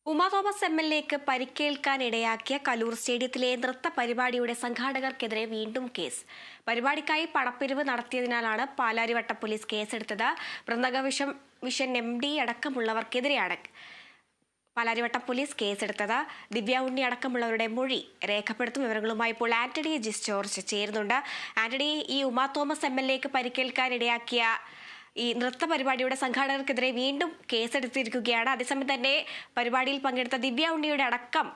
Uma Thomas എം.എൽ.എക്ക് പരിക്കേൽക്കാനിടയാക്കിയ Kaloor സ്റ്റേഡിയത്തിലെ നൃത്ത പരിപാടിയുടെ സംഘാടകർക്കെതിരെ വീണ്ടും കേസ്. പരിപാടിക്കായി പണപ്പിരിവ് നടത്തിയതിനാലാണ് പാലാരിവട്ടം പോലീസ് കേസെടുത്തത്. മൃദംഗവിഷൻ എം.ഡി അടക്കമുള്ളവർക്കെതിരെയാണ് പാലാരിവട്ടം പോലീസ് കേസെടുത്തത്. ദിവ്യ ഉണ്ണി അടക്കമുള്ളവരുടെ മൊഴി രേഖപ്പെടുത്തും. വിവരങ്ങളുമായി ഇപ്പോൾ ആന്റണി ജി ജോർജ് ചേരുന്നുണ്ട്. ആന്റണി, ഈ ഉമാ തോമസ് എം.എൽ.എക്ക് പരിക്കേൽക്കാനിടയാക്കിയ ഈ നൃത്ത പരിപാടിയുടെ സംഘാടകർക്കെതിരെ വീണ്ടും കേസെടുത്തിരിക്കുകയാണ്. അതേസമയം തന്നെ പരിപാടിയിൽ പങ്കെടുത്ത ദിവ്യ ഉണ്ണിയുടെ അടക്കം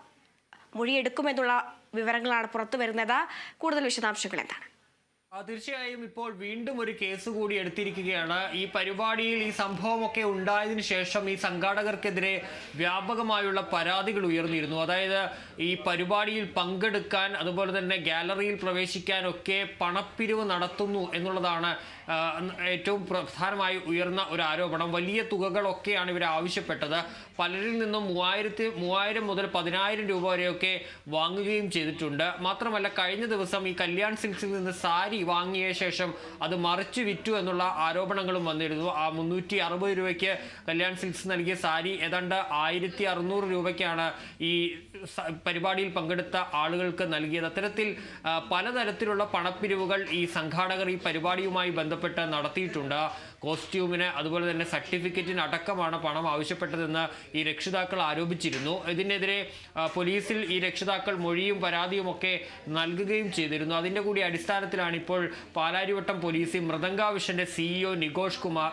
മൊഴിയെടുക്കുമെന്നുള്ള വിവരങ്ങളാണ് പുറത്തു വരുന്നത്. കൂടുതൽ വിശദാംശങ്ങൾ എന്താണ്? തീർച്ചയായും ഇപ്പോൾ വീണ്ടും ഒരു കേസ് കൂടി എടുത്തിരിക്കുകയാണ്. ഈ പരിപാടിയിൽ ഈ സംഭവമൊക്കെ ഉണ്ടായതിനു ശേഷം ഈ സംഘാടകർക്കെതിരെ വ്യാപകമായുള്ള പരാതികൾ ഉയർന്നിരുന്നു. അതായത് ഈ പരിപാടിയിൽ പങ്കെടുക്കാൻ, അതുപോലെ തന്നെ ഗാലറിയിൽ പ്രവേശിക്കാനൊക്കെ പണപ്പിരിവ് നടത്തുന്നു എന്നുള്ളതാണ് ഏറ്റവും പ്രധാനമായി ഉയർന്ന ഒരു ആരോപണം. വലിയ തുകകളൊക്കെയാണ് ഇവർ ആവശ്യപ്പെട്ടത്. പലരിൽ നിന്നും 3000 മുതൽ 10,000 രൂപ വരെയൊക്കെ വാങ്ങുകയും ചെയ്തിട്ടുണ്ട്. മാത്രമല്ല, കഴിഞ്ഞ ദിവസം ഈ കല്യാൺ സിൽക്സിൽ നിന്ന് സാരി വാങ്ങിയ ശേഷം അത് മറിച്ചു വിറ്റു എന്നുള്ള ആരോപണങ്ങളും വന്നിരുന്നു. ആ 360 രൂപയ്ക്ക് കല്യാൺ സിൽക്സ് നൽകിയ സാരി ഏതാണ്ട് 1600 രൂപയ്ക്കാണ് ഈ പരിപാടിയിൽ പങ്കെടുത്ത ആളുകൾക്ക് നൽകിയത്. അത്തരത്തിൽ പലതരത്തിലുള്ള പണപ്പിരിവുകൾ ഈ സംഘാടകർ ഈ പരിപാടിയുമായി ബന്ധപ്പെട്ട് നടത്തിയിട്ടുണ്ട്. കോസ്റ്റ്യൂമിന്, അതുപോലെ തന്നെ സർട്ടിഫിക്കറ്റിന് അടക്കമാണ് പണം ആവശ്യപ്പെട്ടതെന്ന് ഈ രക്ഷിതാക്കൾ ആരോപിച്ചിരുന്നു. ഇതിനെതിരെ പോലീസിൽ ഈ രക്ഷിതാക്കൾ മൊഴിയും പരാതിയും ഒക്കെ നൽകുകയും ചെയ്തിരുന്നു. അതിൻ്റെ കൂടി അടിസ്ഥാനത്തിലാണ് ഇപ്പോൾ പാലാരിവട്ടം പോലീസ് മൃദംഗവിഷന്റെ CEO നികോഷ് കുമാർ,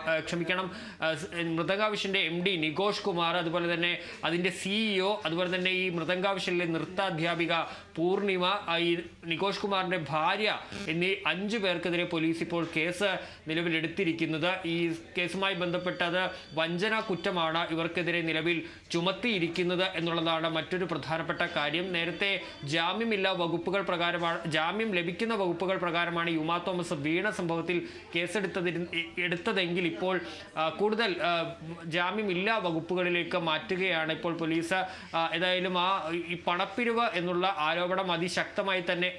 മൃദംഗവിഷന്റെ MD നികോഷ് കുമാർ, അതുപോലെ തന്നെ അതിൻ്റെ CEO, അതുപോലെ തന്നെ ഈ മൃദംഗവിഷനിലെ നൃത്താധ്യാപിക പൂർണിമ, ഈ നികോഷ് കുമാറിന്റെ ഭാര്യ എന്നീ 5 പേർക്കെതിരെ പോലീസ് ഇപ്പോൾ കേസ് നിലവിലെടുത്തിരിക്കുന്നത്. ഈ കേസുമായി ബന്ധപ്പെട്ടത് വഞ്ചന കുറ്റമാണ് ഇവർക്കെതിരെ നിലവിൽ ചുമത്തിയിരിക്കുന്നത് എന്നുള്ളതാണ് മറ്റൊരു പ്രധാനപ്പെട്ട കാര്യം. നേരത്തെ ജാമ്യം ലഭിക്കുന്ന വകുപ്പുകൾ പ്രകാരമാണ് ഉമാ തോമസ് വീണ സംഭവത്തിൽ കേസെടുത്തതെങ്കിൽ ഇപ്പോൾ കൂടുതൽ ജാമ്യമില്ലാ വകുപ്പുകളിലേക്ക് മാറ്റുകയാണ് ഇപ്പോൾ പോലീസ്. ഏതായാലും ഈ പണപ്പിരിവ് എന്നുള്ള ആരോപണം അതിശക്തമായി തന്നെ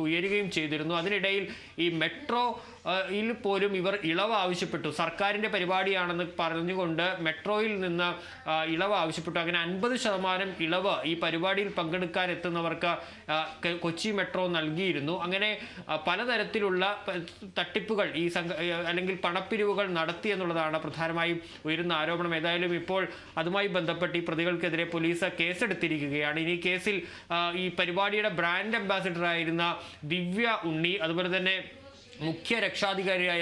ഉയരുകയും ചെയ്തിരുന്നു. അതിനിടയിൽ ഈ മെട്രോയിൽ പോലും ഇവർ ഇളവ് ആവശ്യപ്പെട്ടു. സർക്കാരിൻ്റെ പരിപാടിയാണെന്ന് പറഞ്ഞുകൊണ്ട് മെട്രോയിൽ നിന്ന് ഇളവ് ആവശ്യപ്പെട്ടു. അങ്ങനെ 50% ഇളവ് ഈ പരിപാടിയിൽ പങ്കെടുക്കാൻ എത്തുന്നവർക്ക് കൊച്ചി മെട്രോ നൽകിയിരുന്നു. അങ്ങനെ പലതരത്തിലുള്ള തട്ടിപ്പുകൾ അല്ലെങ്കിൽ പണപ്പിരിവുകൾ നടത്തി എന്നുള്ളതാണ് പ്രധാനമായും ഉയരുന്ന ആരോപണം. ഏതായാലും ഇപ്പോൾ അതുമായി ബന്ധപ്പെട്ട് ഈ പ്രതികൾക്കെതിരെ പോലീസ് കേസെടുത്തിരിക്കുകയാണ്. ഇനി കേസിൽ ഈ പരിപാടിയുടെ ബ്രാൻഡ് അംബാസിഡറായിരുന്ന ദിവ്യ ഉണ്ണി, അതുപോലെ തന്നെ മുഖ്യ രക്ഷാധികാരിയായ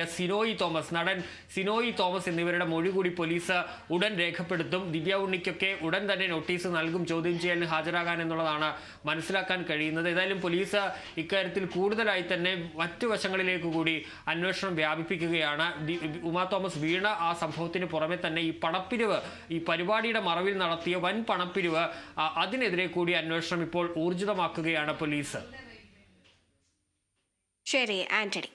നടൻ സിനോയി തോമസ് എന്നിവരുടെ മൊഴി കൂടി പോലീസ് ഉടൻ രേഖപ്പെടുത്തും. ദിവ്യ ഉണ്ണിക്കൊക്കെ ഉടൻ തന്നെ നോട്ടീസ് നൽകും ചോദ്യം ചെയ്യലിന് ഹാജരാകാൻ എന്നുള്ളതാണ് മനസ്സിലാക്കാൻ കഴിയുന്നത്. ഏതായാലും പോലീസ് ഇക്കാര്യത്തിൽ കൂടുതലായി തന്നെ മറ്റു വശങ്ങളിലേക്ക് കൂടി അന്വേഷണം വ്യാപിപ്പിക്കുകയാണ്. ഉമാ തോമസ് വീണ ആ സംഭവത്തിന് പുറമെ തന്നെ ഈ പണപ്പിരിവ്, ഈ പരിപാടിയുടെ മറവിൽ നടത്തിയ വൻ പണപ്പിരിവ്, അതിനെതിരെ കൂടി അന്വേഷണം ഇപ്പോൾ ഊർജിതമാക്കുകയാണ് പോലീസ്. ശരി ആന്റണി.